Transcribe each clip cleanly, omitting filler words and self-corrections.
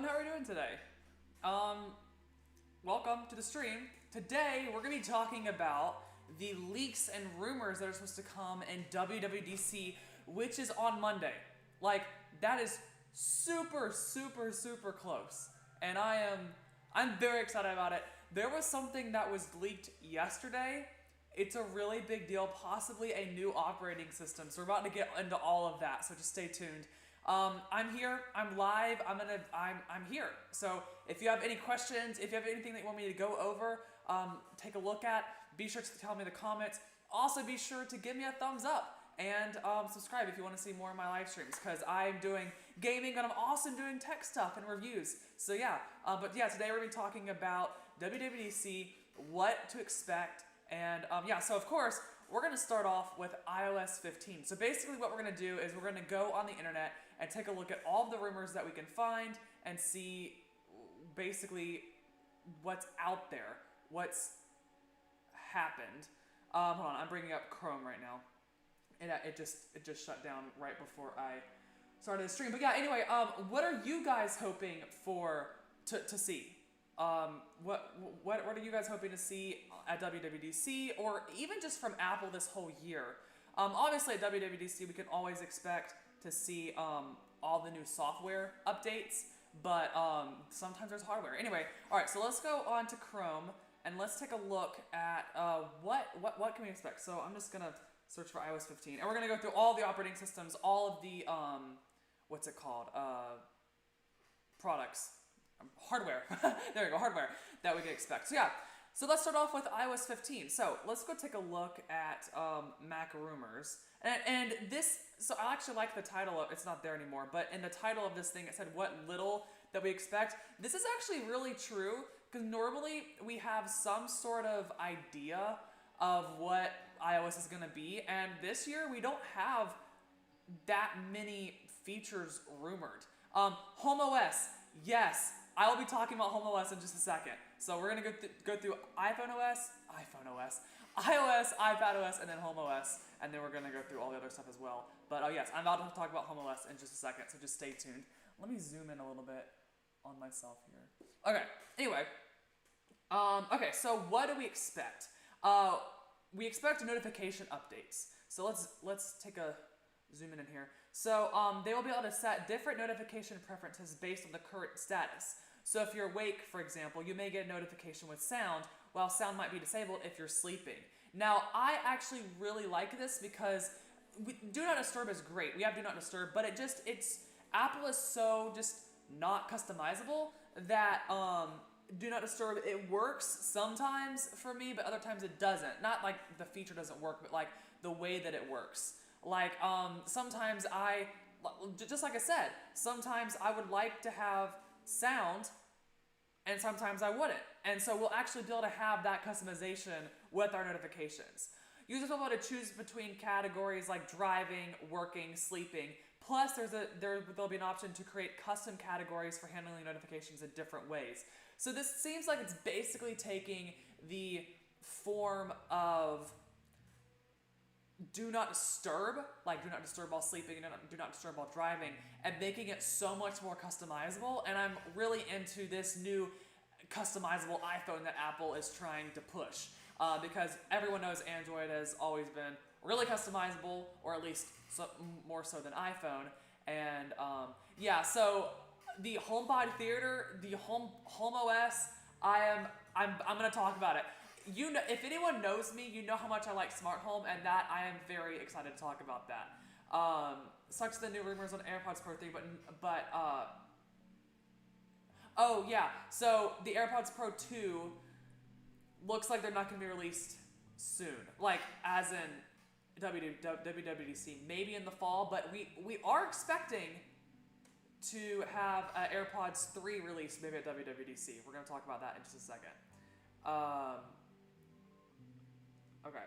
everyone, how are you doing today? Welcome to the stream. Today we're going to be talking about the leaks and rumors that are supposed to come in WWDC, which is on Monday. Like, that is super close. And I'm very excited about it. There was something that was leaked yesterday. It's a really big deal, possibly a new operating system. So we're about to get into all of that, so just stay tuned. I'm here, I'm live, I'm here. So if you have any questions, if you have anything that you want me to go over, take a look at, be sure to tell me in the comments. Also be sure to give me a thumbs up and subscribe if you want to see more of my live streams, because I'm doing gaming and I'm also doing tech stuff and reviews. So yeah, but yeah, today we're going to be talking about WWDC, what to expect, and yeah, so of course, we're going to start off with iOS 15. So basically what we're going to do is we're going to go on the internet and take a look at all of the rumors that we can find and see basically what's out there, what's happened. Hold on, I'm bringing up Chrome right now. It just shut down right before I started the stream. But yeah, anyway, what are you guys hoping for to see? What are you guys hoping to see at WWDC, or even just from Apple this whole year? Obviously at WWDC we can always expect to see all the new software updates, but sometimes there's hardware. Anyway, all right, so let's go on to Chrome and let's take a look at what can we expect. So I'm just gonna search for iOS 15, and we're gonna go through all the operating systems, all of the what's it called, products. Hardware. There we go, hardware that we can expect. So yeah, so let's start off with iOS 15. So let's go take a look at Mac rumors. And this, so I actually like the title of, it's not there anymore, but in the title of this thing it said what little that we expect. This is actually really true, because normally we have some sort of idea of what iOS is going to be, and this year we don't have that many features rumored. HomeOS, yes. I will be talking about HomeOS in just a second. So we're going to go through iOS, iPadOS, and then HomeOS, and then we're going to go through all the other stuff as well. But yes, I'm about to talk about HomeOS in just a second, so just stay tuned. Let me zoom in a little bit on myself here. Okay, anyway. Okay, so what do we expect? We expect notification updates. So let's take a zoom in here. So they will be able to set different notification preferences based on the current status. So if you're awake, for example, you may get a notification with sound, while sound might be disabled if you're sleeping. Now, I actually really like this because Do Not Disturb is great. We have Do Not Disturb, but Apple is so just not customizable that Do Not Disturb, it works sometimes for me, but other times it doesn't. Not like the feature doesn't work, but like the way that it works. Like, sometimes just like I said, sometimes I would like to have sound, and sometimes I wouldn't. And so we'll actually be able to have that customization with our notifications. Users will be able to choose between categories like driving, working, sleeping. Plus, there'll be an option to create custom categories for handling notifications in different ways. So this seems like it's basically taking the form of Do Not Disturb, like Do Not Disturb while sleeping and Do Not Disturb while driving, and making it so much more customizable. And I'm really into this new customizable iPhone that Apple is trying to push, because everyone knows Android has always been really customizable, or at least more so than iPhone. And yeah, so the HomePod Theater, the HomeOS, I'm gonna talk about it. You know, if anyone knows me, you know how much I like smart home, and that I am very excited to talk about that. Such the new rumors on AirPods Pro 3, but oh yeah, so the AirPods Pro 2 looks like they're not going to be released soon, like as in WWDC, maybe in the fall, but we are expecting to have AirPods 3 released maybe at WWDC. We're going to talk about that in just a second. Okay.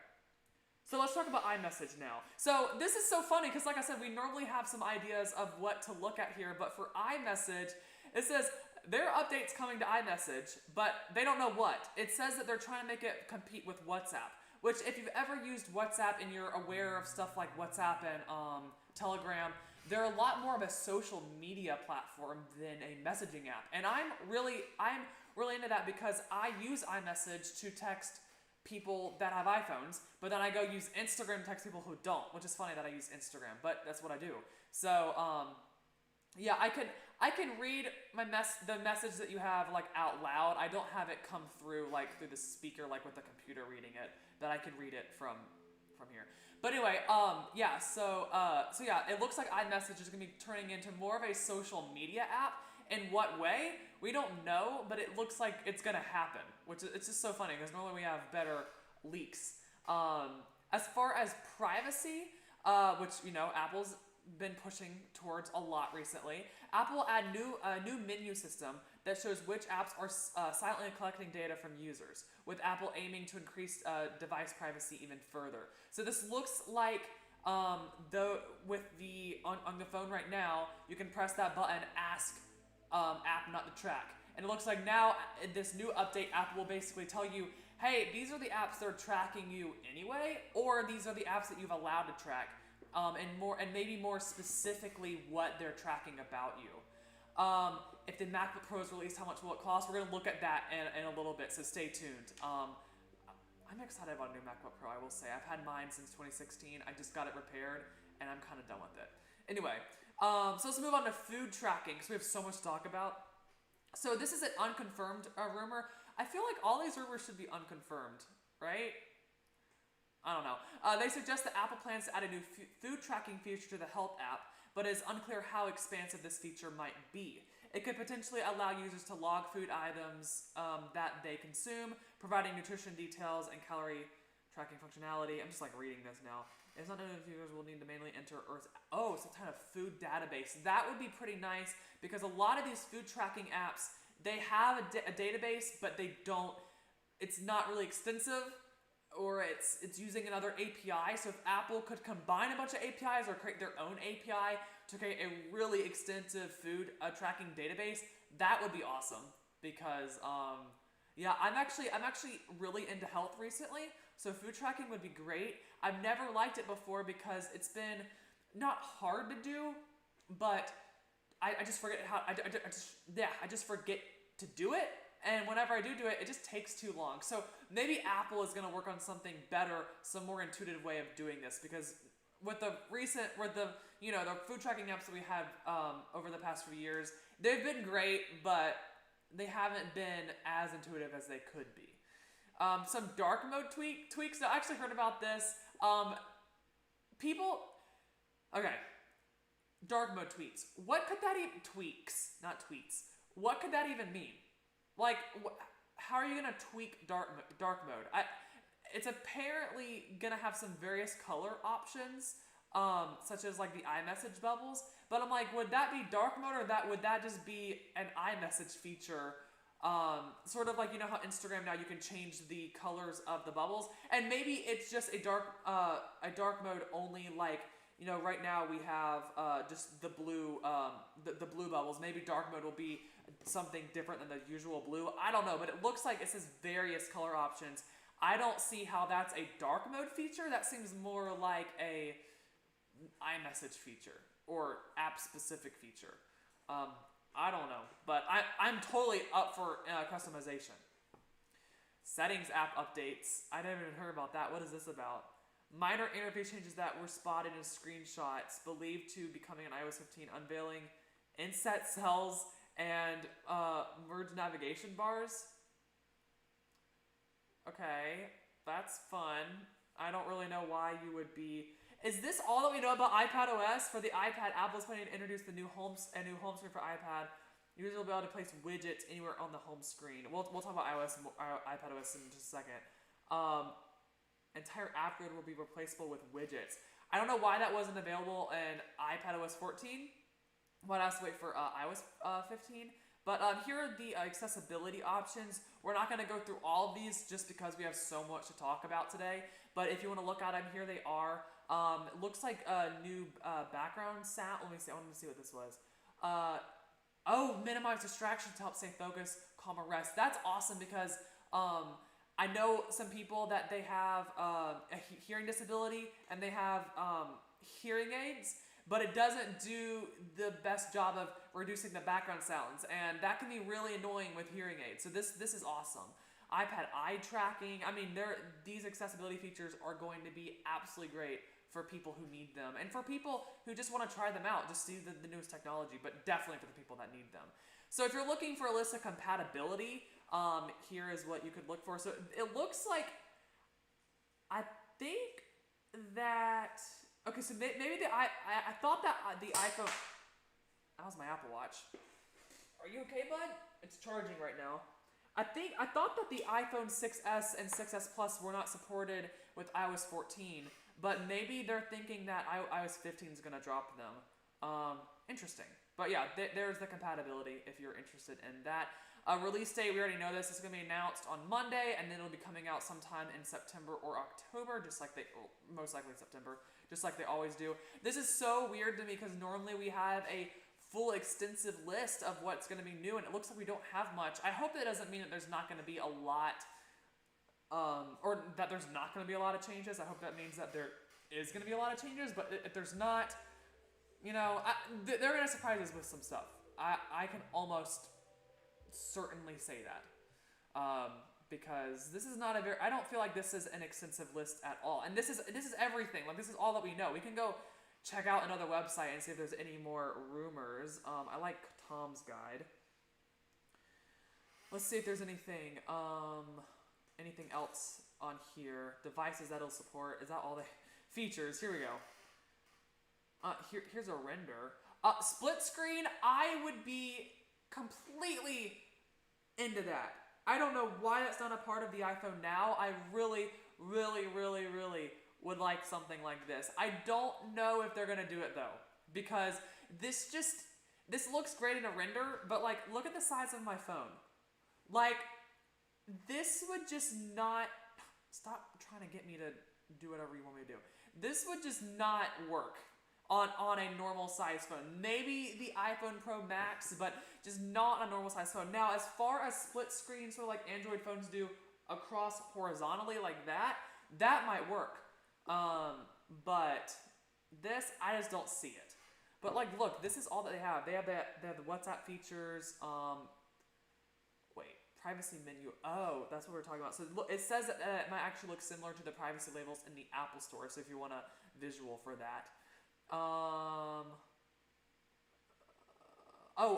So let's talk about iMessage now. So this is so funny because, like I said, we normally have some ideas of what to look at here, but for iMessage, it says there are updates coming to iMessage, but they don't know what. It says that they're trying to make it compete with WhatsApp, which if you've ever used WhatsApp and you're aware of stuff like WhatsApp and Telegram, they're a lot more of a social media platform than a messaging app. And I'm really into that because I use iMessage to text people that have iPhones, but then I go use Instagram to text people who don't, which is funny that I use Instagram, but that's what I do. So, yeah, I can read the message that you have like out loud. I don't have it come through like through the speaker like with the computer reading it, but I can read it from here. But anyway, yeah, so yeah, it looks like iMessage is gonna be turning into more of a social media app. In what way? We don't know, but it looks like it's gonna happen, which is, it's just so funny because normally we have better leaks. As far as privacy, which Apple's been pushing towards a lot recently, Apple will add a new menu system that shows which apps are silently collecting data from users, with Apple aiming to increase device privacy even further. So this looks like on the phone right now, you can press that button, ask app not to track. And it looks like now, in this new update, Apple will basically tell you, hey, these are the apps that are tracking you anyway, or these are the apps that you've allowed to track, and maybe more specifically what they're tracking about you. If the MacBook Pro is released, how much will it cost? We're going to look at that in a little bit, so stay tuned. I'm excited about a new MacBook Pro, I will say. I've had mine since 2016. I just got it repaired, and I'm kind of done with it. Anyway, so let's move on to food tracking, because we have so much to talk about. So this is an unconfirmed rumor. I feel like all these rumors should be unconfirmed, right? I don't know. They suggest that Apple plans to add a new food tracking feature to the Health app, but it is unclear how expansive this feature might be. It could potentially allow users to log food items that they consume, providing nutrition details and calorie tracking functionality. I'm just like reading this now. It's not known if users will need to manually enter some kind of food database. That would be pretty nice because a lot of these food tracking apps, they have a database, but they don't. It's not really extensive, or it's using another API. So if Apple could combine a bunch of APIs or create their own API to create a really extensive food tracking database, that would be awesome. Because yeah, I'm actually really into health recently, so food tracking would be great. I've never liked it before because it's been not hard to do, but I just forget how I just forget to do it. And whenever I do it, it just takes too long. So maybe Apple is going to work on something better, some more intuitive way of doing this. Because with the food tracking apps that we have over the past few years, they've been great, but they haven't been as intuitive as they could be. Some dark mode tweaks. I actually heard about this. Dark mode tweets. What could that even tweaks? Not tweets. What could that even mean? Like, how are you gonna tweak dark mode? It's apparently gonna have some various color options, such as like the iMessage bubbles. But I'm like, would that be dark mode, or would that just be an iMessage feature? Sort of like how Instagram now you can change the colors of the bubbles, and maybe it's just a dark mode only. Like right now we have just the blue the blue bubbles. Maybe dark mode will be something different than the usual blue. I don't know, but it looks like it says various color options. I don't see how that's a dark mode feature. That seems more like a iMessage feature or app specific feature. I don't know, but I'm totally up for customization. Settings app updates. I never even heard about that. What is this about? Minor interface changes that were spotted in screenshots, believed to be coming in iOS 15, unveiling inset cells and merge navigation bars. Okay, that's fun. I don't really know why you would be. Is this all that we know about iPadOS? For the iPad, Apple's planning to introduce a new home screen for iPad. Users will be able to place widgets anywhere on the home screen. We'll talk about iPadOS in just a second. Entire app grid will be replaceable with widgets. I don't know why that wasn't available in iPadOS 14. Might have to wait for iOS 15. But here are the accessibility options. We're not going to go through all of these just because we have so much to talk about today. But if you want to look at them, here they are. It looks like a new background sound. Let me see. I want to see what this was. Minimize distractions to help stay focused, calm, or rest. That's awesome because I know some people that they have a hearing disability and they have hearing aids, but it doesn't do the best job of reducing the background sounds, and that can be really annoying with hearing aids. So this is awesome. iPad eye tracking. I mean, these accessibility features are going to be absolutely great for people who need them, and for people who just want to try them out, just see the newest technology, but definitely for the people that need them. So if you're looking for a list of compatibility, here is what you could look for. So it looks like, I think that, okay, so maybe I thought that the iPhone, that was my Apple Watch. Are you okay, bud? It's charging right now. I thought that the iPhone 6S and 6S Plus were not supported with iOS 14, but maybe they're thinking that iOS 15 is going to drop them. Interesting. But yeah, there's the compatibility if you're interested in that. Release date, we already know this. It's going to be announced on Monday, and then it'll be coming out sometime in September or October, most likely September, just like they always do. This is so weird to me because normally we have a full extensive list of what's going to be new, and it looks like we don't have much. I hope that doesn't mean that there's not going to be a lot, or that there's not going to be a lot of changes. I hope that means that there is going to be a lot of changes, but if there's not, you know, they're going to surprise us with some stuff. I can almost certainly say that, because this is not I don't feel like this is an extensive list at all, and this is everything. Like, this is all that we know. We can go check out another website and see if there's any more rumors. I like Tom's guide. Let's see if there's anything anything else on here. Devices that it'll support. Is that all the features? Here we go. Here's a render. Split screen, I would be completely into that. I don't know why that's not a part of the iPhone now. I really, really, really, really would like something like this. I don't know if they're gonna do it though, because this looks great in a render, but like, look at the size of my phone. Like, this would just not, stop trying to get me to do whatever you want me to do. This would just not work on a normal size phone. Maybe the iPhone Pro Max, but just not a normal size phone. Now, as far as split screen, sort of like Android phones do across horizontally like that might work. But this, I just don't see it. But like, look, this is all that they have. They have the WhatsApp features. Wait, privacy menu. Oh, that's what we're talking about. So look, it says that it might actually look similar to the privacy labels in the Apple Store. So if you want a visual for that. Oh,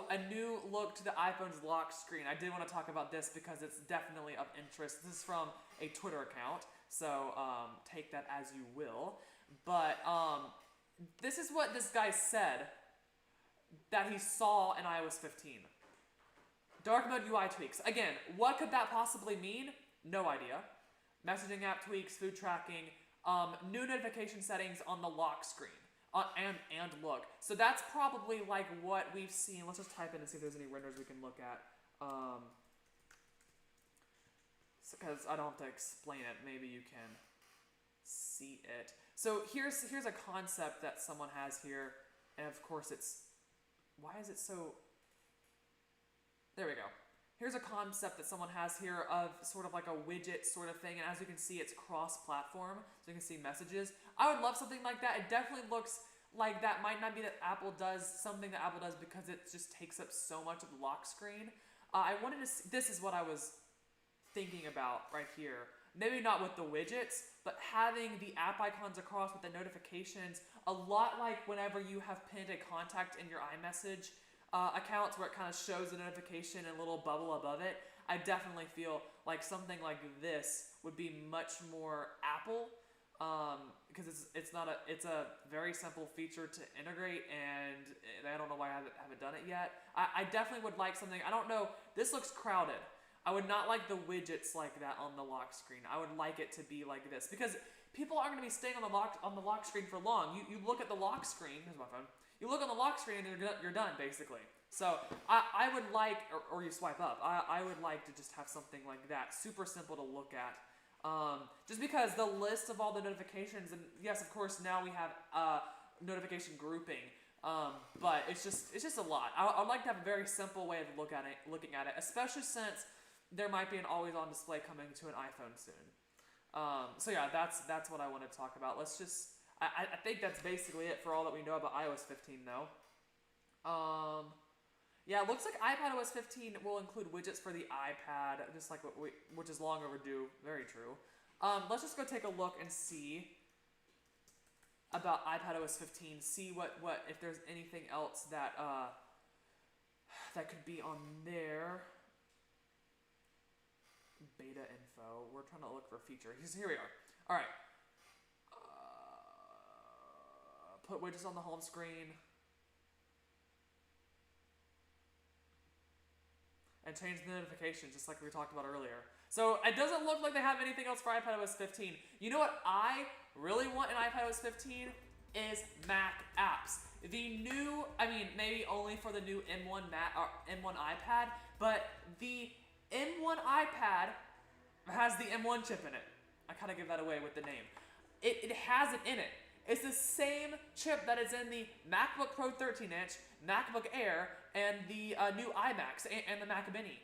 a new look to the iPhone's lock screen. I did want to talk about this because it's definitely of interest. This is from a Twitter account, so take that as you will. But this is what this guy said that he saw in iOS 15. Dark mode UI tweaks. Again, what could that possibly mean? No idea. Messaging app tweaks, food tracking, new notification settings on the lock screen. And look. So that's probably like what we've seen. Let's just type in and see if there's any renders we can look at. Because I don't have to explain it. Maybe you can see it. So here's a concept that someone has here. And of course why is it so... There we go. Here's a concept that someone has here of sort of like a widget sort of thing, and as you can see, it's cross-platform, so you can see messages. I would love something like that. It definitely looks like that might not be that Apple does something that Apple does because it just takes up so much of the lock screen. I wanted to see, this is what I was thinking about right here. Maybe not with the widgets, but having the app icons across with the notifications, a lot like whenever you have pinned a contact in your iMessage accounts where it kind of shows the notification and a little bubble above it. I definitely feel like something like this would be much more Apple, because it's a very simple feature to integrate, and I don't know why I haven't done it yet. I definitely would like something. I don't know. This looks crowded. I would not like the widgets like that on the lock screen. I would like it to be like this because people aren't going to be staying on the lock screen for long. You look at the lock screen. Here's my phone. You look on the lock screen and you're done, basically. So I would like, or you swipe up, I would like to just have something like that. Super simple to look at. Just because the list of all the notifications, and yes, of course, now we have notification grouping, but it's just a lot. I'd like to have a very simple way of looking at it, especially since there might be an always-on display coming to an iPhone soon. So yeah, that's what I wanted to talk about. Let's just, I think that's basically it for all that we know about iOS 15 though. Yeah, it looks like iPadOS 15 will include widgets for the iPad, just like which is long overdue. Very true. Let's just go take a look and see about iPadOS 15. See what if there's anything else that that could be on there. Beta info. We're trying to look for a feature. Here we are. All right. Put widgets on the home screen. And change the notifications, just like we talked about earlier. So it doesn't look like they have anything else for iPadOS 15. You know what I really want in iPadOS 15 is Mac apps. The new, I mean, maybe only for the new M1 M1 iPad, but the M1 iPad has the M1 chip in it. I kind of give that away with the name. It has it in it. It's the same chip that is in the MacBook Pro 13-inch, MacBook Air, and the new iMacs and the Mac Mini.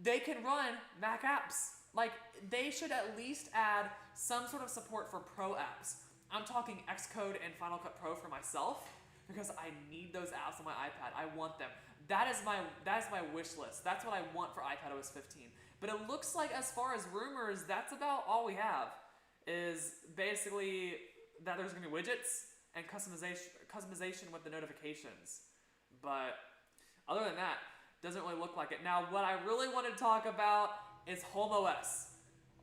They can run Mac apps. Like, they should at least add some sort of support for Pro apps. I'm talking Xcode and Final Cut Pro for myself because I need those apps on my iPad. I want them. That is my wish list. That's what I want for iPadOS 15. But it looks like, as far as rumors, that's about all we have. Is basically that there's gonna be widgets and customization with the notifications. But other than that, doesn't really look like it. Now, what I really want to talk about is HomeOS.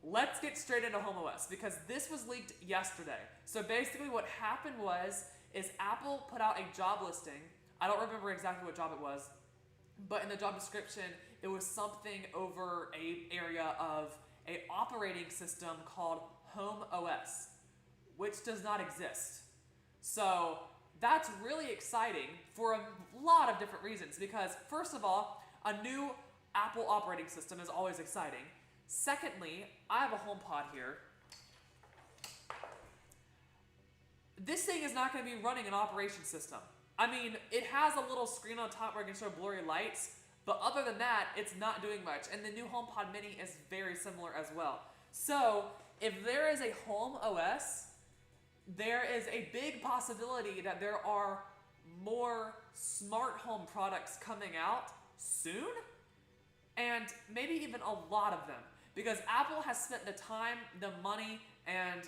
Let's get straight into HomeOS because this was leaked yesterday. So basically what happened is Apple put out a job listing. I don't remember exactly what job it was, but in the job description, it was something over a area of a operating system called HomeOS, which does not exist. So that's really exciting for a lot of different reasons because, first of all, a new Apple operating system is always exciting. Secondly, I have a HomePod here. This thing is not going to be running an operation system. I mean, it has a little screen on top where I can show blurry lights, but other than that, it's not doing much. And the new HomePod Mini is very similar as well. So, if there is a HomeOS, there is a big possibility that there are more smart home products coming out soon, and maybe even a lot of them, because Apple has spent the time, the money, and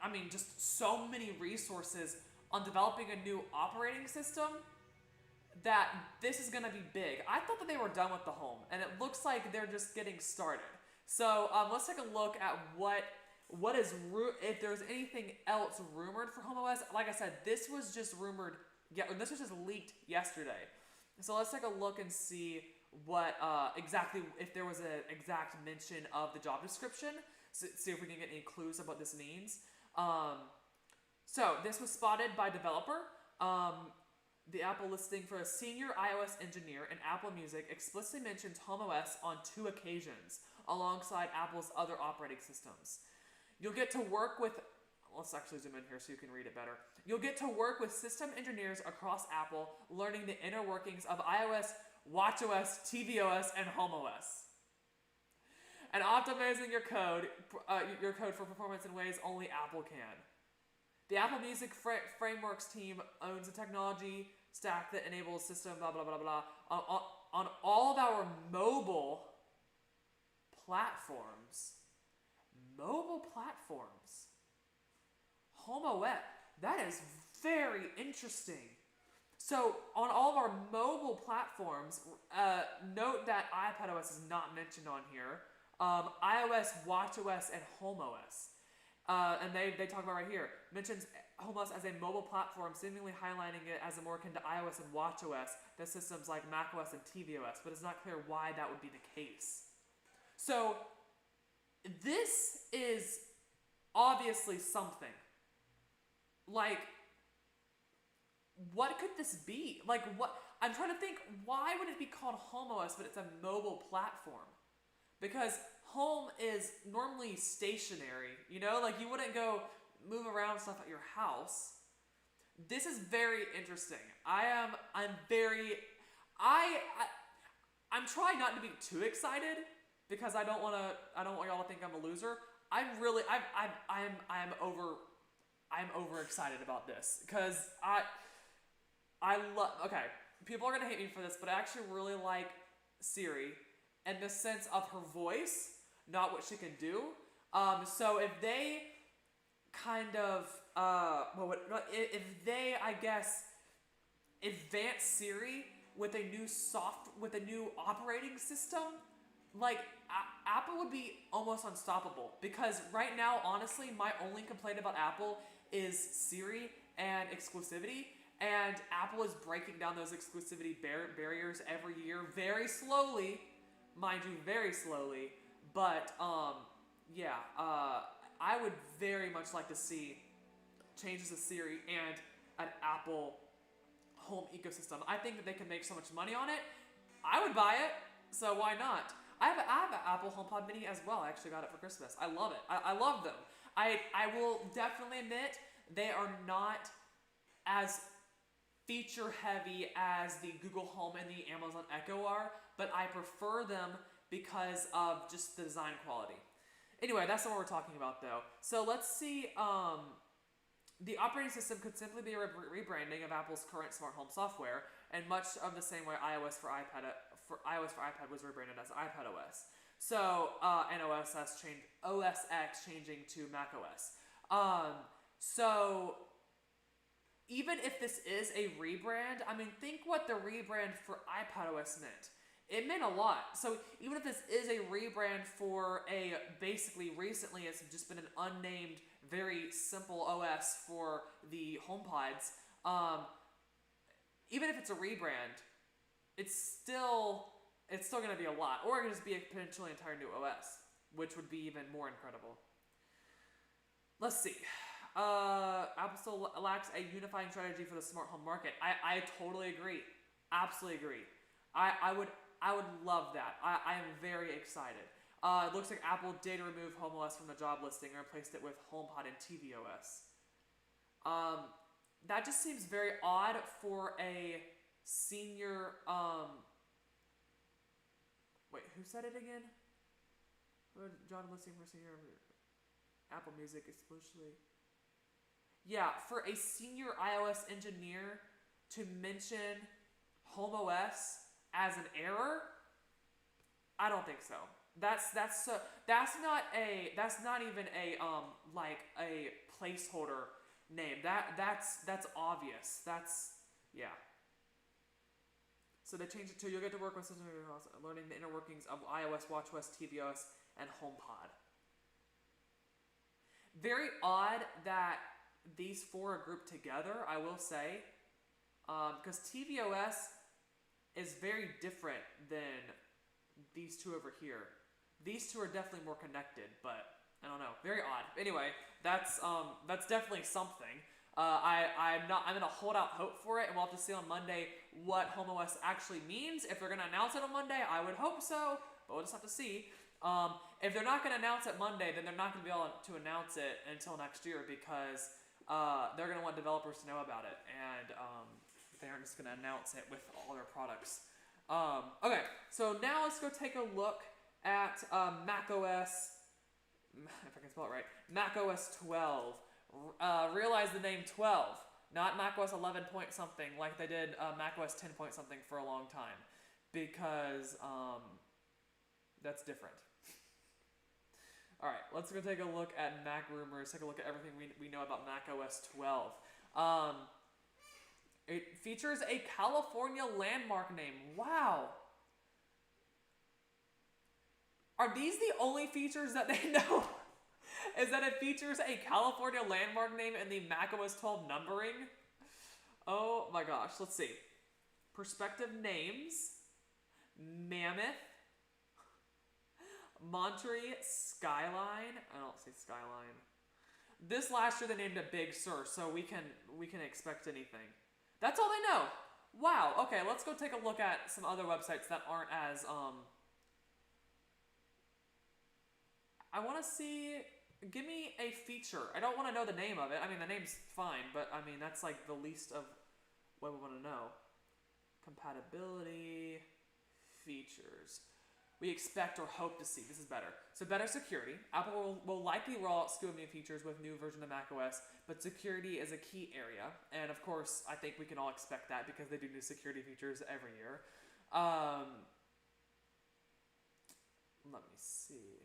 I mean just so many resources on developing a new operating system that this is going to be big. I thought that they were done with the home, and it looks like they're just getting started. So let's take a look at what is if there's anything else rumored for HomeOS. Like I said, this was just rumored. Yeah, this was just leaked yesterday. So let's take a look and see what exactly, if there was an exact mention of the job description. So, see if we can get any clues of what this means. So this was spotted by developer. The Apple listing for a senior iOS engineer in Apple Music explicitly mentions HomeOS on 2 occasions, alongside Apple's other operating systems. You'll get to work with, let's actually zoom in here so you can read it better. You'll get to work with system engineers across Apple, learning the inner workings of iOS, watchOS, tvOS, and HomeOS. And optimizing your code for performance in ways only Apple can. The Apple Music Frameworks team owns a technology stack that enables system blah blah blah blah on all of our mobile platforms. Mobile platforms. HomeOS. That is very interesting. So on all of our mobile platforms, note that iPadOS is not mentioned on here. iOS, watchOS, and HomeOS. And they talk about right here, mentions HomeOS as a mobile platform, seemingly highlighting it as a more akin to iOS and watchOS than systems like macOS and tvOS, but it's not clear why that would be the case. So this is obviously something. Like, what could this be? Like, what? I'm trying to think, why would it be called HomeOS, but it's a mobile platform? Because home is normally stationary, you know? Like, you wouldn't go move around stuff at your house. This is very interesting. I'm trying not to be too excited, because I don't want y'all to think I'm a loser. I'm over excited about this because I love. Okay, people are gonna hate me for this, but I actually really like Siri in the sense of her voice, not what she can do. So if they kind of if they, I guess, advance Siri with a new operating system, like Apple would be almost unstoppable. Because right now, honestly, my only complaint about Apple is Siri and exclusivity, and Apple is breaking down those exclusivity barriers every year, very slowly, mind you, very slowly. But I would very much like to see changes to Siri and an Apple home ecosystem. I think that they can make so much money on it. I would buy it, so why not? I have an Apple HomePod Mini as well. I actually got it for Christmas. I love it. I love them. I will definitely admit they are not as feature heavy as the Google Home and the Amazon Echo are, but I prefer them because of just the design quality. Anyway, that's not what we're talking about though. So let's see, the operating system could simply be a rebranding of Apple's current smart home software, and much of the same way iOS for iPad was rebranded as iPadOS. So and OS X changing to macOS. So even if this is a rebrand, I mean, think what the rebrand for iPadOS meant. It meant a lot. So even if this is a rebrand for basically recently it's just been an unnamed, very simple OS for the HomePods, even if it's a rebrand, it's still going to be a lot. Or it could just be a potentially entire new OS, which would be even more incredible. Let's see. Apple still lacks a unifying strategy for the smart home market. I totally agree. Absolutely agree. I would love that. I am very excited. It looks like Apple did remove HomeOS from the job listing and replaced it with HomePod and tvOS. That just seems very odd for a senior. Wait, who said it again? Job listing for senior Apple Music especially. Yeah, for a senior iOS engineer to mention HomeOS as an error, I don't think so. That's not even a like a placeholder name. That's obvious. Yeah. So they changed it to you'll get to work with learning the inner workings of iOS, watchOS, tvOS, and HomePod. Very odd that these four are grouped together, I will say, because tvOS is very different than these two over here. These two are definitely more connected, but I don't know, very odd. Anyway, that's definitely something. I'm gonna hold out hope for it, and we'll have to see on Monday what HomeOS actually means. If they're gonna announce it on Monday, I would hope so, but we'll just have to see. If they're not gonna announce it Monday, then they're not gonna be able to announce it until next year because they're gonna want developers to know about it, and they aren't just gonna announce it with all their products. Okay, so now let's go take a look at macOS. If I can spell it right, macOS 12. Realize the name 12, not macOS 11 point something like they did macOS 10 point something for a long time, because that's different. All right, let's go take a look at Mac rumors. Take a look at everything we know about macOS 12. It features a California landmark name. Wow. Are these the only features that they know? Is that it features a California landmark name in the macOS 12 numbering? Oh my gosh, let's see. Prospective names. Mammoth. Monterey Skyline. I don't see Skyline. This last year they named it Big Sur, so we can expect anything. That's all they know. Wow, okay, let's go take a look at some other websites that aren't as, I want to see, give me a feature. I don't want to know the name of it. I mean, the name's fine, but I mean, that's like the least of what we want to know. Compatibility, features. we expect or hope to see. This is better. So better security. Apple will likely roll out slew of new features with new version of macOS, but security is a key area. And of course, I think we can all expect that because they do new security features every year. Let me see.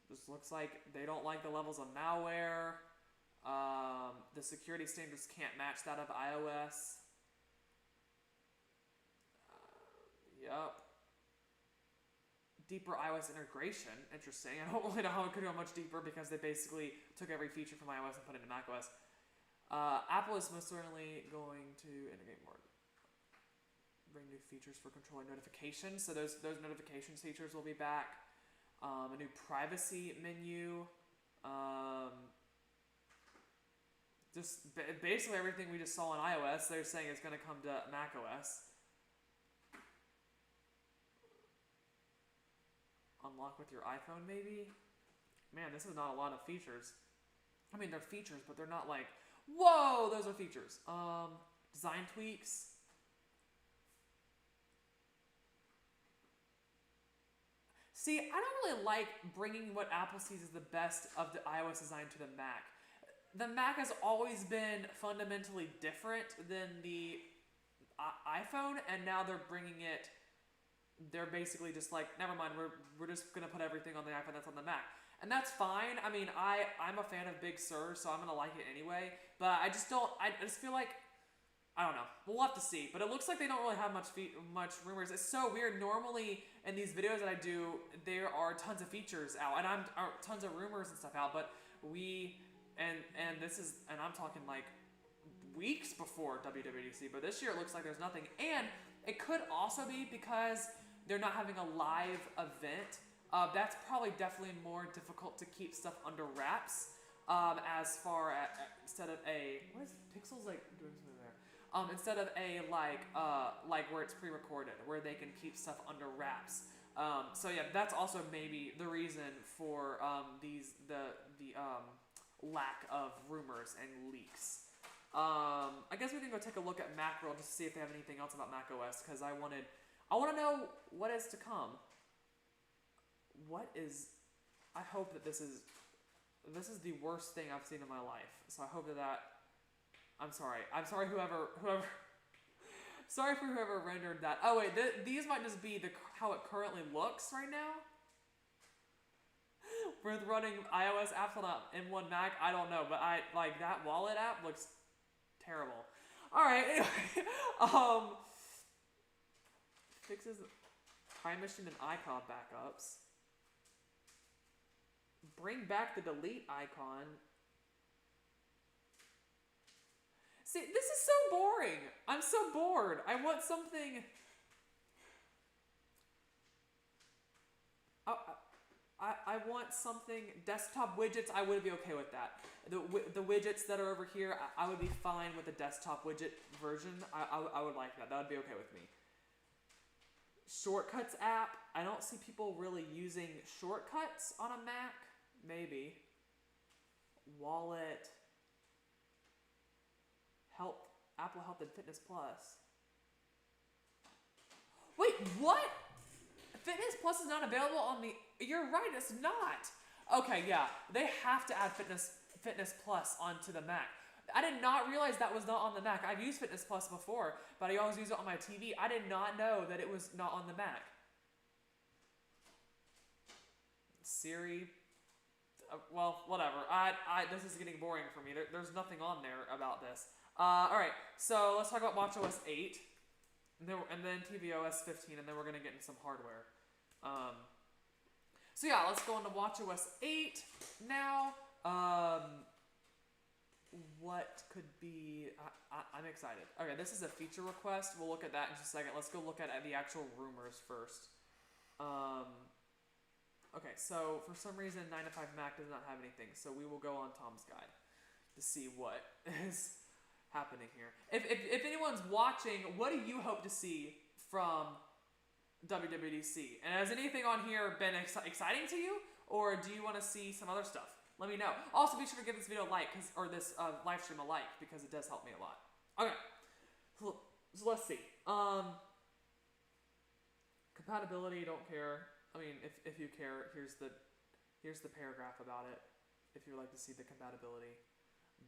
This looks like they don't like the levels of malware. The security standards can't match that of iOS. Yep. Deeper iOS integration. Interesting. I don't really know how it could go much deeper because they basically took every feature from iOS and put it into macOS. Apple is most certainly going to integrate more. Bring new features for controlling notifications. So those notifications features will be back. A new privacy menu. Just basically everything we just saw on iOS, they're saying is going to come to macOS. Unlock with your iPhone, maybe? Man, this is not a lot of features. I mean, they're features, but they're not like, whoa, those are features. Design tweaks. See, I don't really like bringing what Apple sees as the best of the iOS design to the Mac. The Mac has always been fundamentally different than the iPhone, and now they're bringing it. They're basically just like, never mind, we're just gonna put everything on the iPhone that's on the Mac, and that's fine. I mean, I'm a fan of Big Sur, so I'm gonna like it anyway. But I just don't. I just feel like, I don't know. We'll have to see. But it looks like they don't really have much rumors. It's so weird. Normally in these videos that I do, there are tons of features out, and tons of rumors and stuff out. But I'm talking like weeks before WWDC. But this year it looks like there's nothing, and it could also be because they're not having a live event. That's probably definitely more difficult to keep stuff under wraps. As far as instead of a what is Pixels like doing something there? Instead of a like where it's pre-recorded, where they can keep stuff under wraps. So yeah, that's also maybe the reason for the lack of rumors and leaks. I guess we can go take a look at Macworld just to see if they have anything else about macOS, because I want to know what is to come. I hope that this is the worst thing I've seen in my life. So I hope that I'm sorry whoever sorry for whoever rendered that. Oh wait, these might just be how it currently looks right now. With running iOS apps on an M1 Mac, I don't know, but I like that wallet app looks terrible. All right, anyway, fixes Time Machine and iCloud backups. Bring back the delete icon. See, this is so boring. I'm so bored. I want something. I want something. Desktop widgets, I would be okay with that. The widgets that are over here, I would be fine with the desktop widget version. I would like that. That would be okay with me. Shortcuts app. I don't see people really using shortcuts on a Mac. Maybe. Wallet. Apple Health and Fitness Plus. Wait, what? Fitness Plus is not available on the... You're right, it's not. Okay, yeah. They have to add Fitness Plus onto the Mac. I did not realize that was not on the Mac. I've used Fitness Plus before, but I always use it on my TV. I did not know that it was not on the Mac. Siri... well, whatever. This is getting boring for me. There's nothing on there about this. Alright, so let's talk about watchOS 8, and then tvOS 15, and then we're going to get into some hardware. So yeah, let's go into watchOS 8 now. What could be... I'm excited. Okay, this is a feature request. We'll look at that in just a second. Let's go look at the actual rumors first. Okay, so for some reason 9to5 Mac does not have anything, so we will go on Tom's guide to see what is happening here. If anyone's watching, what do you hope to see from WWDC? And has anything on here been exciting to you, or do you want to see some other stuff? Let me know. Also, be sure to give this video a like, or this live stream a like, because it does help me a lot. Okay, so let's see. Compatibility, don't care. I mean, if you care, here's the paragraph about it. If you'd like to see the compatibility,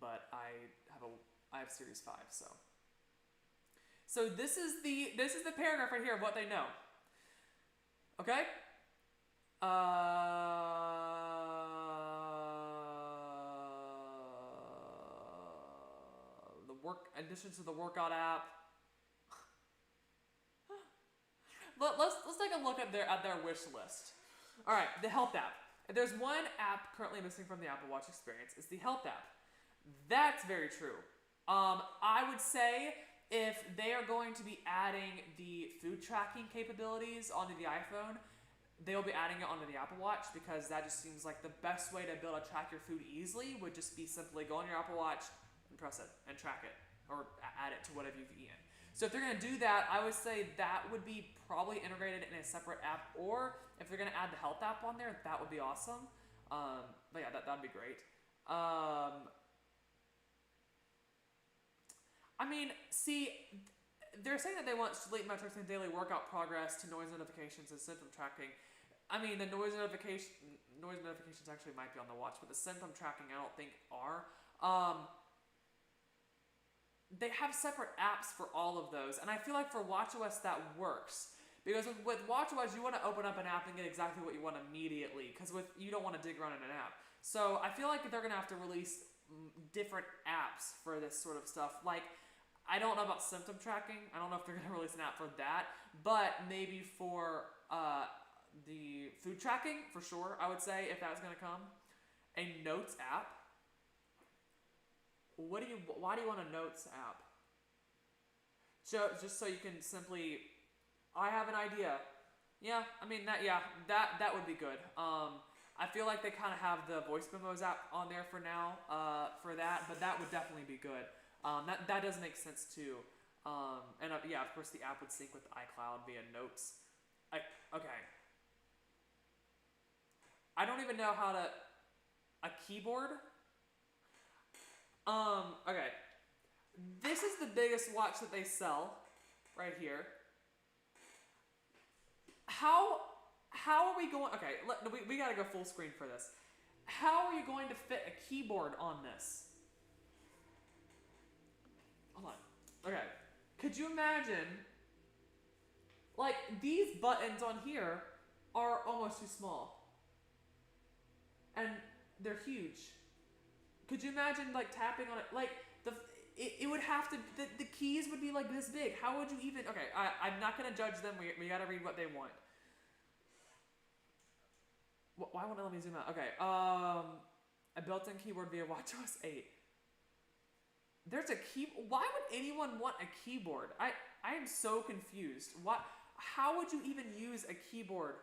but I have Series 5, so. So this is the paragraph right here of what they know. Okay. In addition to the workout app. Let's take a look at their wish list. All right, the health app. If there's one app currently missing from the Apple Watch experience, it's the health app. That's very true. I would say if they are going to be adding the food tracking capabilities onto the iPhone, they'll be adding it onto the Apple Watch, because that just seems like the best way to be able to track your food easily would just be simply go on your Apple Watch and press it and track it, or add it to whatever you've eaten. So if they're going to do that, I would say that would be probably integrated in a separate app, or if they're going to add the health app on there, that would be awesome. But yeah, that'd be great. I mean, see, they're saying that they want sleep metrics and daily workout progress to noise notifications and symptom tracking. I mean, the noise notifications actually might be on the watch, but the symptom tracking I don't think are. They have separate apps for all of those, and I feel like for watchOS that works. Because with watchOS, you want to open up an app and get exactly what you want immediately, because you don't want to dig around in an app. So I feel like they're going to have to release different apps for this sort of stuff. Like, I don't know about symptom tracking. I don't know if they're going to release an app for that, but maybe for the food tracking, for sure, I would say, if that's going to come. A notes app. Why do you want a notes app? Just so you can simply, I have an idea. Yeah, I mean, that would be good. I feel like they kind of have the voice memos app on there for now, for that, but that would definitely be good. That does make sense too. And yeah, of course the app would sync with iCloud via notes. Okay. I don't even know how to, a keyboard? Okay. This is the biggest watch that they sell, right here. How are we going, okay, we gotta go full screen for this. How are you going to fit a keyboard on this? Hold on. Okay. Could you imagine, like, these buttons on here are almost too small. And they're huge. Could you imagine, like, tapping on it? Like, it would have to, the keys would be, like, this big. How would you even, okay, I'm not going to judge them. We got to read what they want. Why won't it let me zoom out? Okay, a built-in keyboard via watchOS 8. There's a why would anyone want a keyboard? I am so confused. How would you even use a keyboard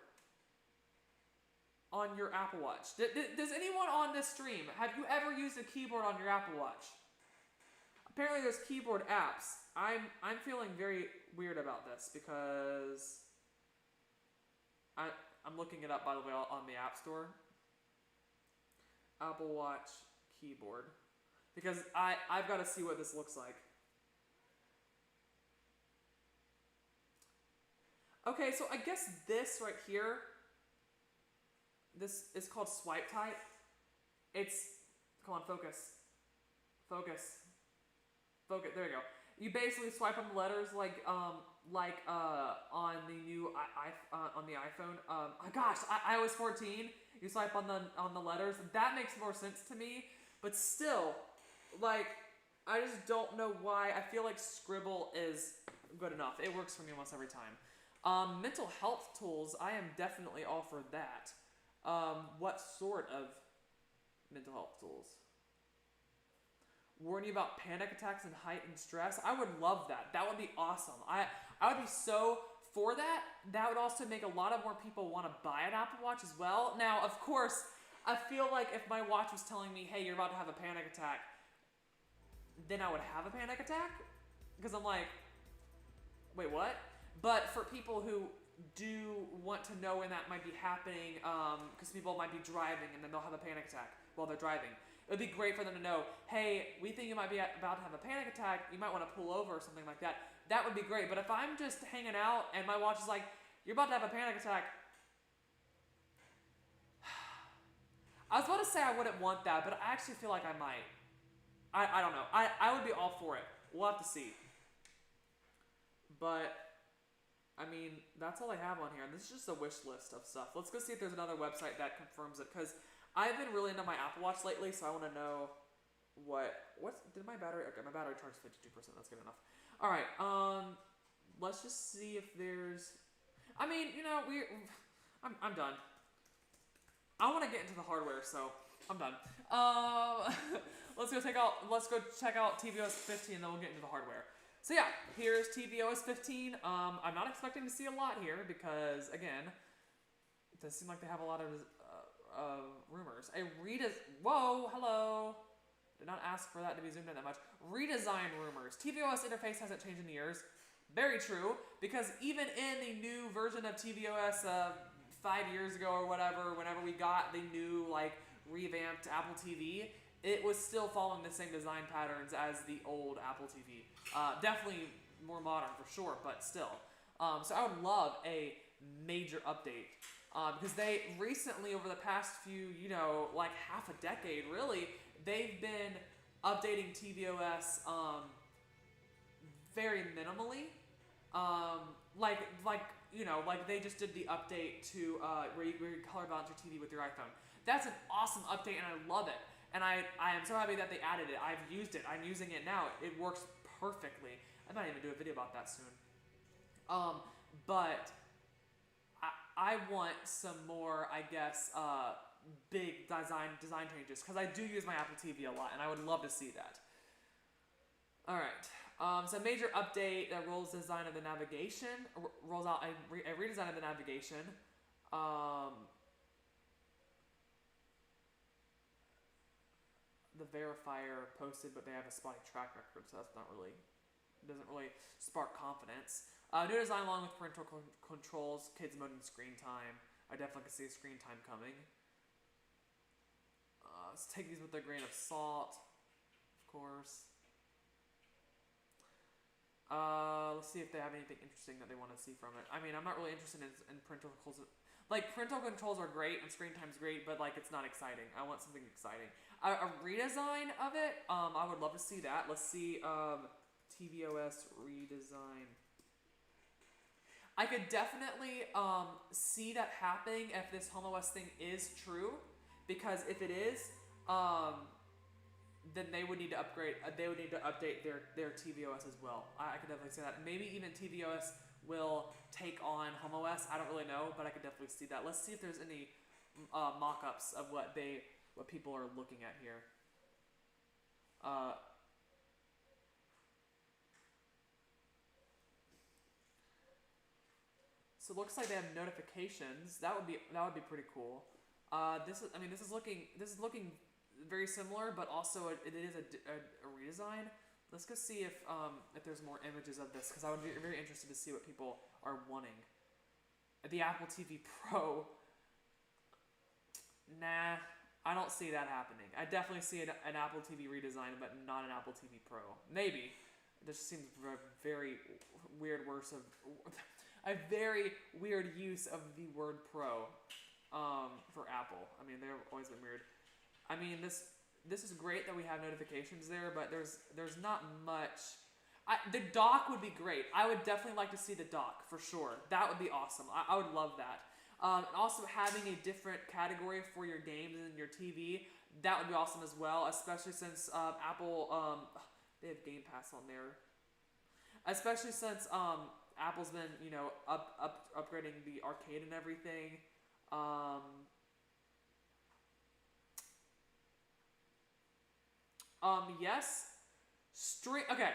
on your Apple Watch? Does anyone on this stream, have you ever used a keyboard on your Apple Watch? Apparently there's keyboard apps. I'm feeling very weird about this because I'm looking it up, by the way, on the App Store. Apple Watch keyboard. Because I've got to see what this looks like. Okay, so I guess this right here, this is called swipe type. Come on, focus. Focus. Focus, there you go. You basically swipe on the letters like on the new on the iPhone. Gosh, iOS 14, you swipe on the letters. That makes more sense to me, but still, like, I just don't know why. I feel like Scribble is good enough. It works for me almost every time. Mental health tools, I am definitely all for that. What sort of mental health tools? Warn you about panic attacks and heightened stress. I would love that. That would be awesome. I would be so for that. That would also make a lot of more people want to buy an Apple Watch as well. Now, of course, I feel like if my watch was telling me, hey, you're about to have a panic attack, then I would have a panic attack. Because I'm like, wait, what? But for people who do want to know when that might be happening, because people might be driving and then they'll have a panic attack while they're driving. It would be great for them to know, hey, we think you might be about to have a panic attack, you might want to pull over or something like that. That would be great. But if I'm just hanging out and my watch is like, You're about to have a panic attack. I was about to say I wouldn't want that, but I actually feel like I might. I don't know. I would be all for it. We'll have to see. But, I mean, that's all I have on here. This is just a wish list of stuff. Let's go see if there's another website that confirms it, because I've been really into my Apple Watch lately, so I want to know did my battery, okay, my battery charged 52%, that's good enough. Alright, let's just see if there's, I mean, you know, I'm done. I want to get into the hardware, so I'm done. Let's go check out tvOS 15, and then we'll get into the hardware. So yeah, here's tvOS 15. I'm not expecting to see a lot here because, again, it does seem like they have a lot of rumors. Whoa, hello. Did not ask for that to be zoomed in that much. Redesign rumors. tvOS interface hasn't changed in years. Very true, because even in the new version of tvOS 5 years ago or whatever, whenever we got the new, like, revamped Apple TV, it was still following the same design patterns as the old Apple TV. Definitely more modern for sure, but still. So I would love a major update. Because they recently, over the past few, you know, like half a decade really, they've been updating tvOS very minimally. You know, like they just did the update to where you color balance your TV with your iPhone. That's an awesome update, and I love it. And I am so happy that they added it. I've used it. I'm using it now. It works perfectly. I might even do a video about that soon. But I want some more, I guess, big design changes, because I do use my Apple TV a lot, and I would love to see that. All right. So major update that rolls out a redesign of the navigation. The verifier posted, but they have a spotty track record, so that's not really, doesn't really spark confidence. New design along with parental controls, kids mode, and screen time. I definitely can see screen time coming. Let's take these with a grain of salt, of course. Let's see if they have anything interesting that they want to see from it. I mean, I'm not really interested in parental controls. Like, parental controls are great and screen time's great, but like, it's not exciting. I want something exciting. A redesign of it, I would love to see that. Let's see, tvOS redesign. I could definitely see that happening if this HomeOS thing is true, because if it is, then they would need to upgrade. They would need to update their tvOS as well. I could definitely see that. Maybe even tvOS will take on HomeOS. I don't really know, but I could definitely see that. Let's see if there's any mock-ups of what people are looking at here. So it looks like they have notifications. That would be pretty cool. This is looking very similar, but also it is a redesign. Let's go see if there's more images of this, because I would be very interested to see what people are wanting. The Apple TV Pro. Nah, I don't see that happening. I definitely see an Apple TV redesign, but not an Apple TV Pro. Maybe. This seems a very weird a very weird use of the word Pro for Apple. I mean, they've always been weird. I mean, this is great that we have notifications there, but there's not much. The dock would be great. I would definitely like to see the dock, for sure. That would be awesome. I would love that. And also having a different category for your games and your TV, that would be awesome as well, especially since Apple, they have Game Pass on there. Especially since Apple's been, you know, upgrading the arcade and everything. Yes. Okay.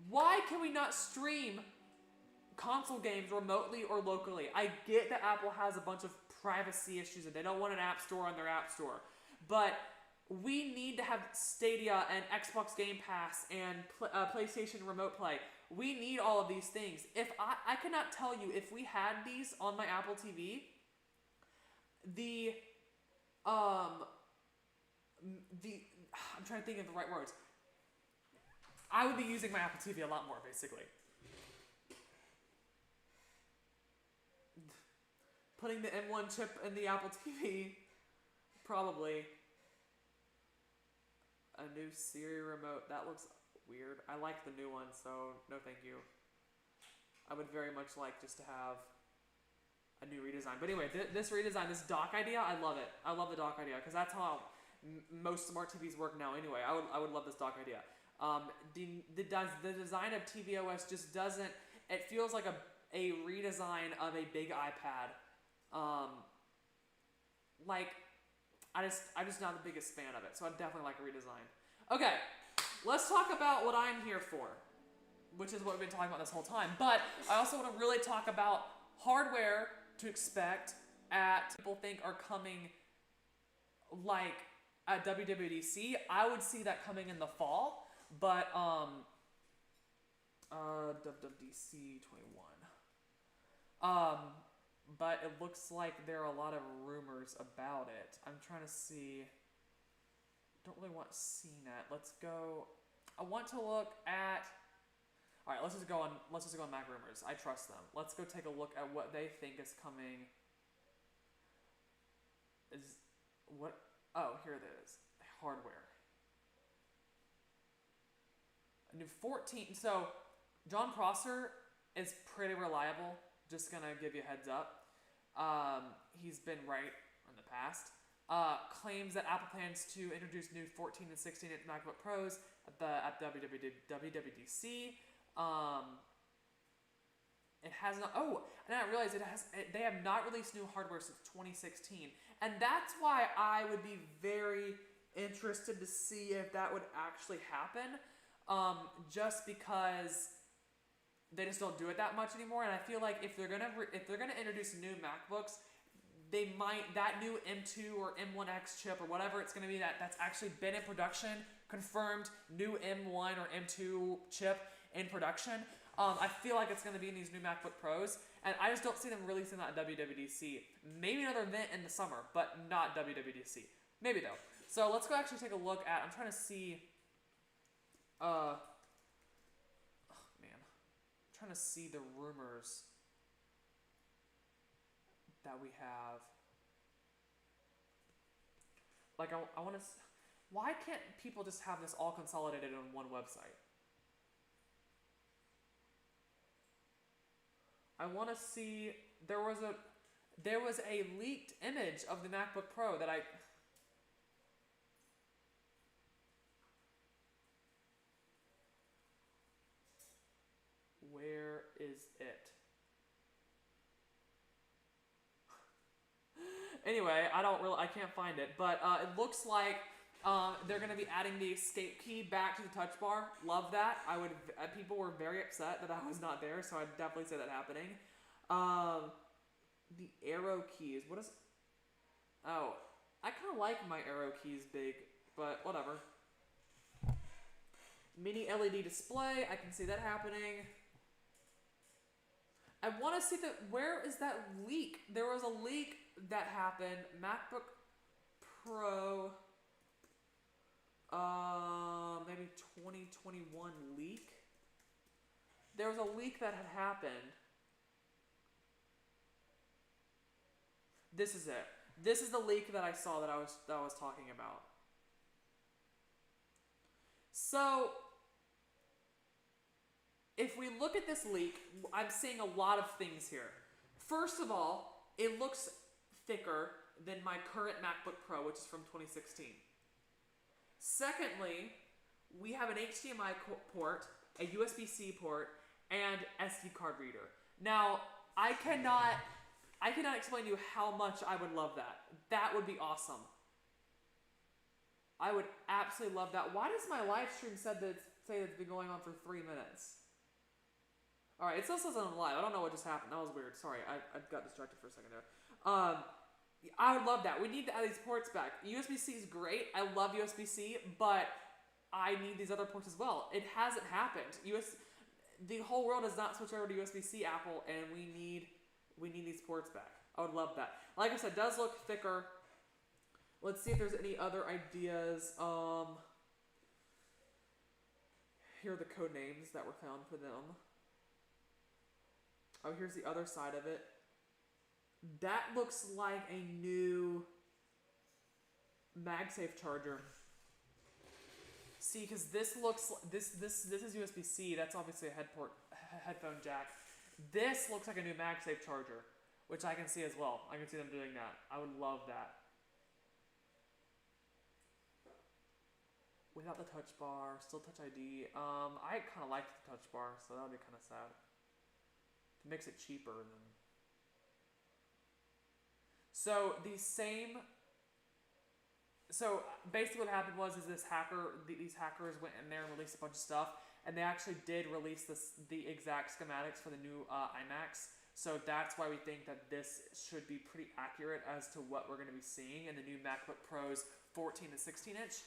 Why can we not stream console games remotely or locally? I get that Apple has a bunch of privacy issues and they don't want an app store on their app store. But we need to have Stadia and Xbox Game Pass and PlayStation Remote Play. We need all of these things. If I cannot tell you, if we had these on my Apple TV, I'm trying to think of the right words. I would be using my Apple TV a lot more, basically. Putting the M1 chip in the Apple TV, probably. A new Siri remote, that looks weird. I like the new one, so no thank you. I would very much like just to have a new redesign. But anyway, this redesign, this dock idea, I love it. I love the dock idea, because that's how most smart TVs work now anyway. I would love this dock idea. The design of tvOS just doesn't, it feels like a redesign of a big iPad. I'm just not the biggest fan of it, so I'd definitely like a redesign. Okay, let's talk about what I'm here for, which is what we've been talking about this whole time. But I also want to really talk about hardware to expect at people think are coming, like at WWDC. I would see that coming in the fall, but WWDC21. But it looks like there are a lot of rumors about it. I'm trying to see. Don't really want CNET. Let's go. I want to look at. All right, let's just go on Mac Rumors. I trust them. Let's go take a look at what they think is coming. Oh, here it is. Hardware. A new 14. So, John Prosser is pretty reliable. Just gonna give you a heads up. He's been right in the past. Claims that Apple plans to introduce new 14 and 16-inch MacBook Pros at WWDC. It has not. Oh, and I realized they have not released new hardware since 2016, and that's why I would be very interested to see if that would actually happen. Just because they just don't do it that much anymore, and I feel like if they're gonna introduce new MacBooks, they might, that new M2 or M1X chip or whatever it's gonna be that's actually been in production, confirmed new M1 or M2 chip in production. I feel like it's gonna be in these new MacBook Pros, and I just don't see them releasing that at WWDC. Maybe another event in the summer, but not WWDC. Maybe though. So let's go actually take a look at. I'm trying to see. Trying to see the rumors that we have. Like, I want to. Why can't people just have this all consolidated on one website? I want to see. There was a leaked image of the MacBook Pro that I. Where is it? Anyway, I can't find it, but it looks like they're going to be adding the escape key back to the touch bar. Love that. People were very upset that I was not there, so I'd definitely say that happening. The arrow keys. What is? Oh, I kind of like my arrow keys big, but whatever. Mini LED display. I can see that happening. I want to see where is that leak? There was a leak that happened. MacBook Pro, maybe 2021 leak. There was a leak that had happened. This is it. This is the leak that I saw that I was talking about. So, if we look at this leak, I'm seeing a lot of things here. First of all, it looks thicker than my current MacBook Pro, which is from 2016. Secondly, we have an HDMI port, a USB-C port, and SD card reader. Now, I cannot explain to you how much I would love that. That would be awesome. I would absolutely love that. Why does my live stream say that it's been going on for 3 minutes? Alright, it still says I'm live. I don't know what just happened. That was weird. Sorry, I got distracted for a second there. I would love that. We need to add these ports back. USB-C is great. I love USB-C, but I need these other ports as well. It hasn't happened. The whole world has not switched over to USB-C, Apple, and we need these ports back. I would love that. Like I said, it does look thicker. Let's see if there's any other ideas. Here are the code names that were found for them. Oh, here's the other side of it. That looks like a new MagSafe charger. See, because this looks this is USB-C. That's obviously a headphone jack. This looks like a new MagSafe charger, which I can see as well. I can see them doing that. I would love that. Without the touch bar, still Touch ID. I kind of like the touch bar, so that would be kind of sad. It makes it cheaper than. So So basically, what happened was these hackers went in there and released a bunch of stuff, and they actually did release the exact schematics for the new iMacs. So that's why we think that this should be pretty accurate as to what we're going to be seeing in the new MacBook Pros 14 and 16 inch.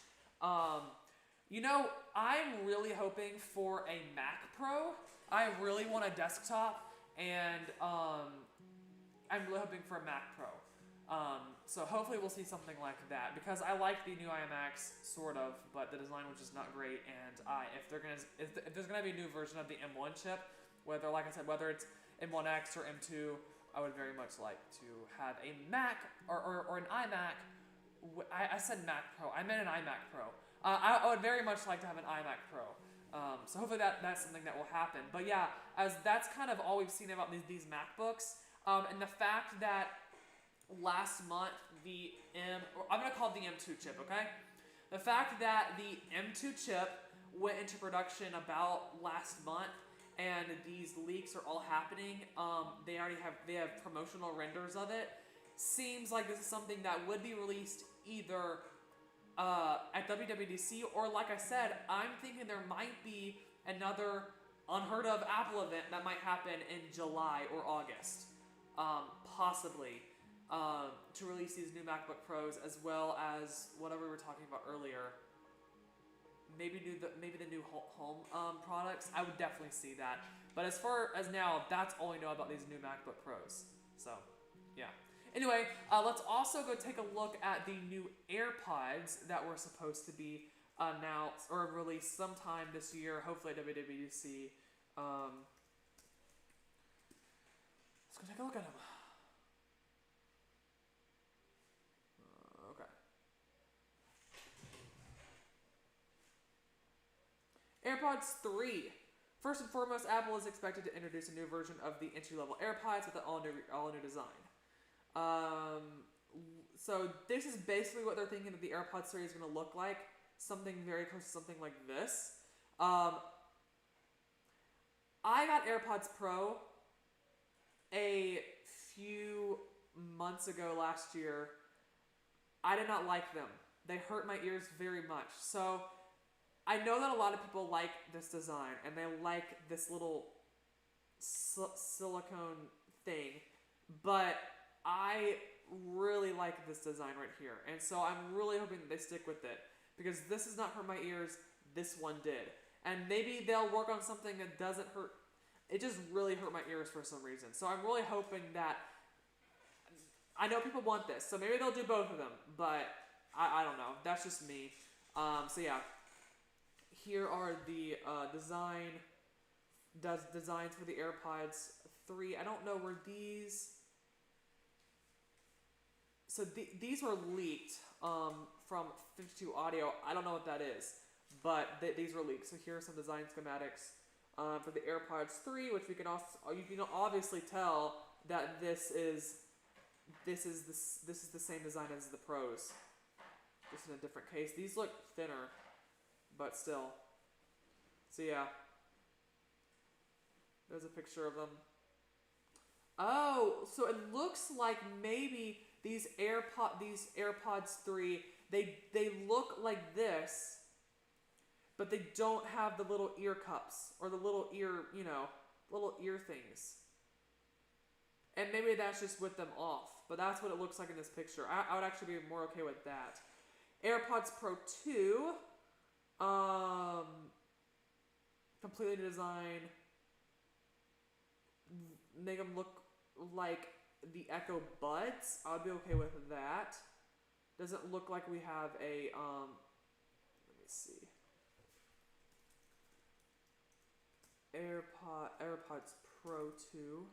You know, I'm really hoping for a Mac Pro. I really want a desktop, and I'm really hoping for a Mac Pro. So hopefully we'll see something like that, because I like the new iMacs sort of, but the design was just not great. And if there's gonna be a new version of the M1 chip, whether, like I said, whether it's M1X or M2, I would very much like to have a Mac or an iMac. I said Mac Pro. I meant an iMac Pro. I would very much like to have an iMac Pro. So hopefully that's something that will happen. But yeah, as that's kind of all we've seen about these MacBooks, and the fact that last month I'm gonna call it the M2 chip, okay? The fact that the M2 chip went into production about last month, and these leaks are all happening. They have promotional renders of it. Seems like this is something that would be released either at WWDC, or like I said, I'm thinking there might be another unheard of Apple event that might happen in July or August, possibly, to release these new MacBook Pros, as well as whatever we were talking about earlier. Maybe the new home products. I would definitely see that. But as far as now, that's all we know about these new MacBook Pros. So, yeah. Anyway, let's also go take a look at the new AirPods that were supposed to be announced or released sometime this year, hopefully at WWDC. Let's go take a look at them. AirPods 3. First and foremost, Apple is expected to introduce a new version of the entry-level AirPods with an all-new design. So this is basically what they're thinking that the AirPods 3 is going to look like. Something very close to something like this. I got AirPods Pro a few months ago last year. I did not like them. They hurt my ears very much. So I know that a lot of people like this design, and they like this little silicone thing, but I really like this design right here, and so I'm really hoping that they stick with it, because this does not hurt my ears, this one did. And maybe they'll work on something that doesn't hurt. It just really hurt my ears for some reason. So I'm really hoping that, I know people want this, so maybe they'll do both of them, but I don't know. That's just me. So yeah. Here are the designs for the AirPods 3. I don't know where these. So these were leaked from 52 Audio. I don't know what that is, but these were leaked. So here are some design schematics for the AirPods 3, which you can obviously tell that this is the same design as the Pros, just in a different case. These look thinner, but still. So yeah. There's a picture of them. Oh, so it looks like maybe these AirPods 3, they look like this, but they don't have the little ear cups or the little ear, little ear things. And maybe that's just with them off, but that's what it looks like in this picture. I would actually be more okay with that. AirPods Pro 2. Completely designed, make them look like the Echo Buds. I would be okay with that. Doesn't look like we have a, let me see. AirPods Pro 2.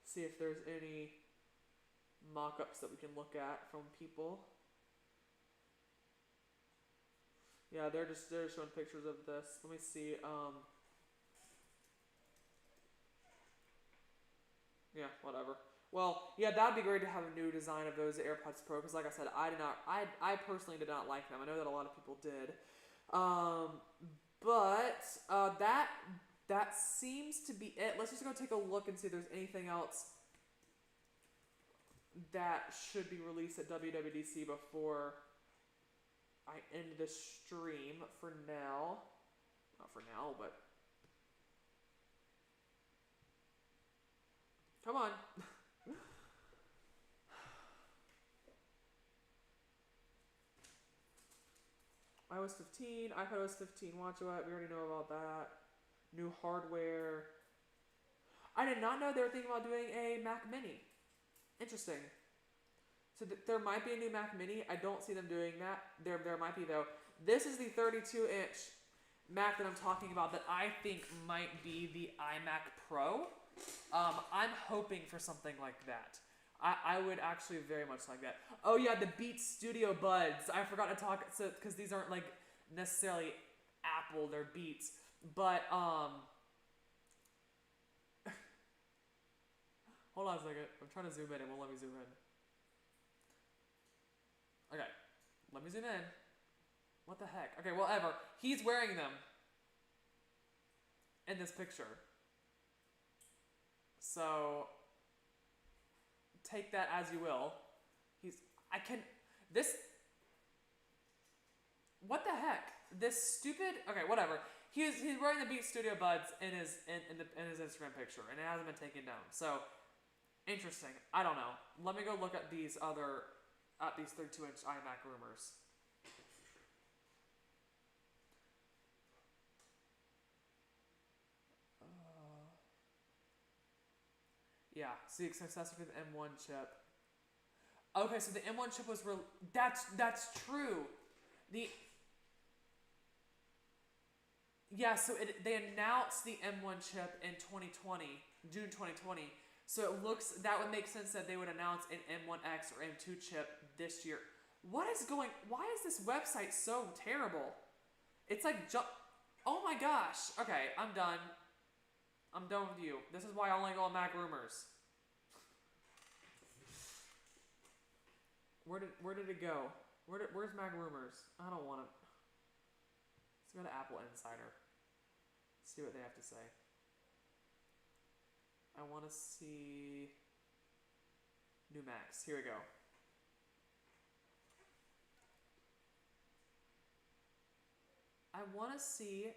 See if there's any mock-ups that we can look at from people. Yeah, they're just showing pictures of this. Let me see. Yeah, whatever. Well, yeah, that'd be great to have a new design of those AirPods Pro, because like I said, I personally did not like them. I know that a lot of people did. That seems to be it. Let's just go take a look and see if there's anything else that should be released at WWDC before I end the stream for now. Not for now, but come on. iOS 15, iPadOS 15, watchOS, we already know about that. New hardware. I did not know they were thinking about doing a Mac Mini. Interesting. So there might be a new Mac Mini. I don't see them doing that. There might be though. This is the 32-inch Mac that I'm talking about that I think might be the iMac Pro. I'm hoping for something like that. I would actually very much like that. Oh yeah, the Beats Studio Buds. I forgot to talk, so because these aren't like necessarily Apple, they're Beats. But hold on a second. I'm trying to zoom in. It won't let me zoom in. Okay, let me zoom in. What the heck? Okay, whatever. He's wearing them in this picture. So take that as you will. What the heck? This stupid, okay, whatever. He's wearing the Beats Studio Buds in his Instagram picture, and it hasn't been taken down. So interesting. I don't know. Let me go look at these 32-inch iMac rumors. Yeah, see, successor to the M1 chip. Okay, so the M1 chip was that's true. They announced the M1 chip in 2020, June 2020. So that would make sense that they would announce an M1X or M2 chip this year. Why is this website so terrible? It's like, oh my gosh. Okay, I'm done. I'm done with you. This is why I only go on Mac Rumors. Where did it go? Where's Mac Rumors? I don't want to. Let's go to Apple Insider. See what they have to say. I want to see new Macs. Here we go. I want to see.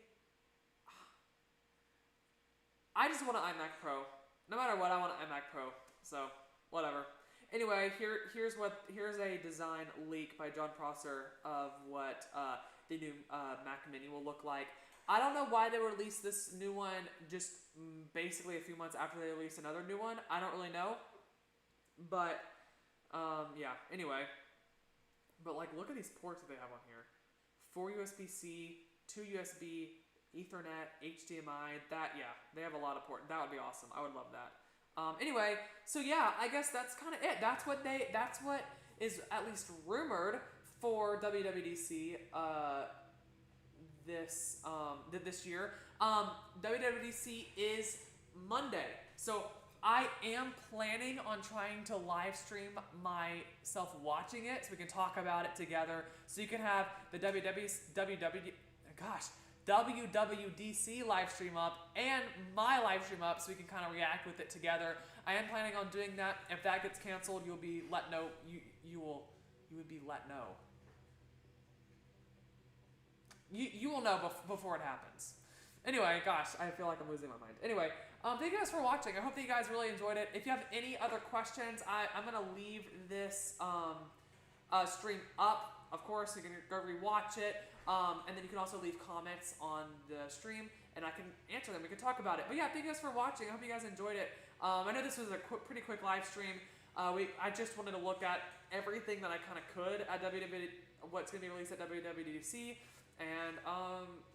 I just want an iMac Pro. No matter what, I want an iMac Pro. So whatever. Anyway, here's a design leak by John Prosser of what the new Mac Mini will look like. I don't know why they released this new one just basically a few months after they released another new one. I don't really know. But yeah. Anyway, but like look at these ports that they have on here. 4 USB-C, 2 USB, Ethernet, HDMI, they have a lot of ports. That would be awesome. I would love that. Anyway, so yeah, I guess that's kind of it. That's what is at least rumored for WWDC this year. WWDC is Monday. So I am planning on trying to live stream myself watching it so we can talk about it together. So you can have the WWDC live stream up and my live stream up so we can kind of react with it together. I am planning on doing that. If that gets canceled, you'll be let know. You would be let know. You will know before it happens. Anyway, gosh, I feel like I'm losing my mind. Anyway, thank you guys for watching. I hope that you guys really enjoyed it. If you have any other questions, I'm going to leave this stream up. Of course, you can go rewatch it. And then you can also leave comments on the stream, and I can answer them. We can talk about it. But yeah, thank you guys for watching. I hope you guys enjoyed it. I know this was a pretty quick live stream. I just wanted to look at everything that I kind of could at what's going to be released at WWDC. And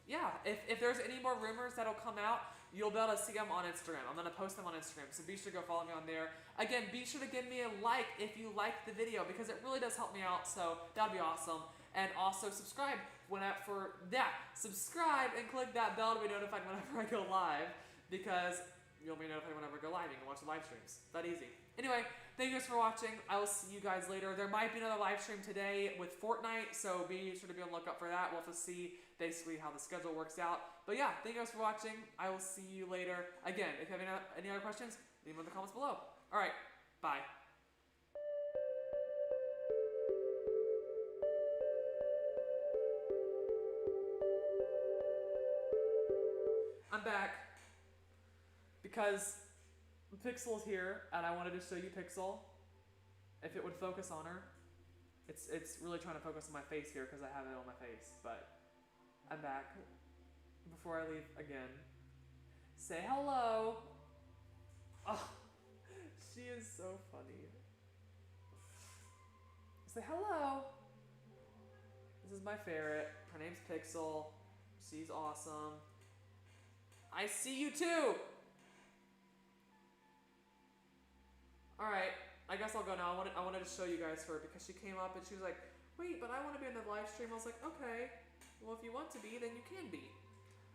yeah, if there's any more rumors that'll come out, you'll be able to see them on Instagram. I'm going to post them on Instagram, so be sure to go follow me on there. Again, be sure to give me a like if you like the video, because it really does help me out, so that'd be awesome. And also subscribe subscribe and click that bell to be notified whenever I go live, because you'll be notified whenever I go live. You can watch the live streams. That easy. Anyway, thank you guys for watching. I will see you guys later. There might be another live stream today with Fortnite, so be sure to be on the lookout for that. We'll have to see basically how the schedule works out. But yeah, thank you guys for watching. I will see you later. Again, if you have any other questions, leave them in the comments below. Alright, bye. I'm back because Pixel's here, and I wanted to show you Pixel. If it would focus on her. It's really trying to focus on my face here because I have it on my face, but I'm back. Before I leave again, say hello. Oh, she is so funny. Say hello. This is my ferret. Her name's Pixel. She's awesome. I see you too! Alright, I guess I'll go now. I wanted to show you guys her because she came up and she was like, wait, but I want to be in the live stream. I was like, okay, well, if you want to be, then you can be.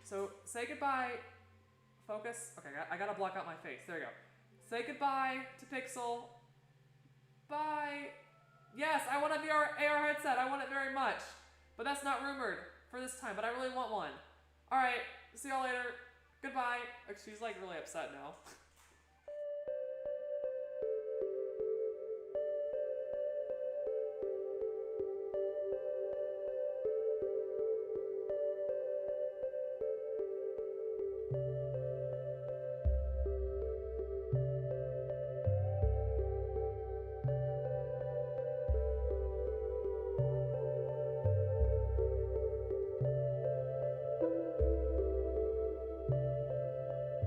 So, say goodbye. Focus. Okay, I gotta block out my face. There you go. Say goodbye to Pixel. Bye. Yes, I want a AR headset. I want it very much. But that's not rumored for this time, but I really want one. Alright, see y'all later. Goodbye. She's like really upset now.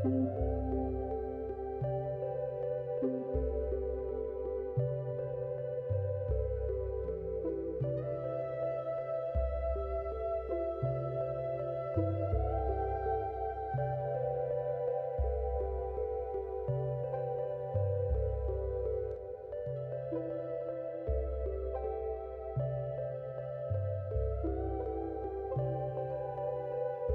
Thank you.